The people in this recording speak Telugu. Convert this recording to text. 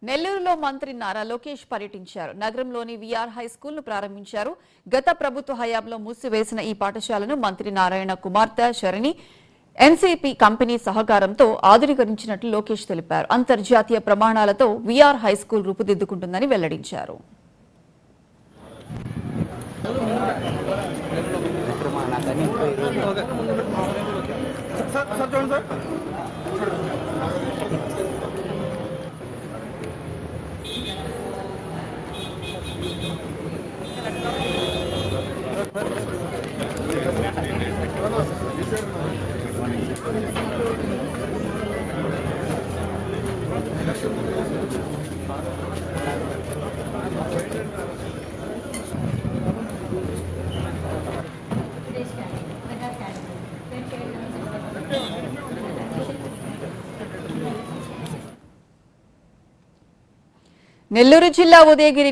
నెల్లూరులో మంత్రి నారా లోకేష్ పర్యటించారు. నగరంలోని విఆర్ హై స్కూల్ ను ప్రారంభించారు. గత ప్రభుత్వ హయాంలో మూసివేసిన ఈ పాఠశాలను మంత్రి నారాయణ కుమార్తె శరణి ఎన్సీపీ కంపెనీ సహకారంతో ఆధునీకరించినట్లు లోకేష్ తెలిపారు. అంతర్జాతీయ ప్రమాణాలతో విఆర్ హై స్కూల్ రూపుదిద్దుకుంటుందని వెల్లడించారు. నెల్లూరు జిల్లా ఉదయగిరి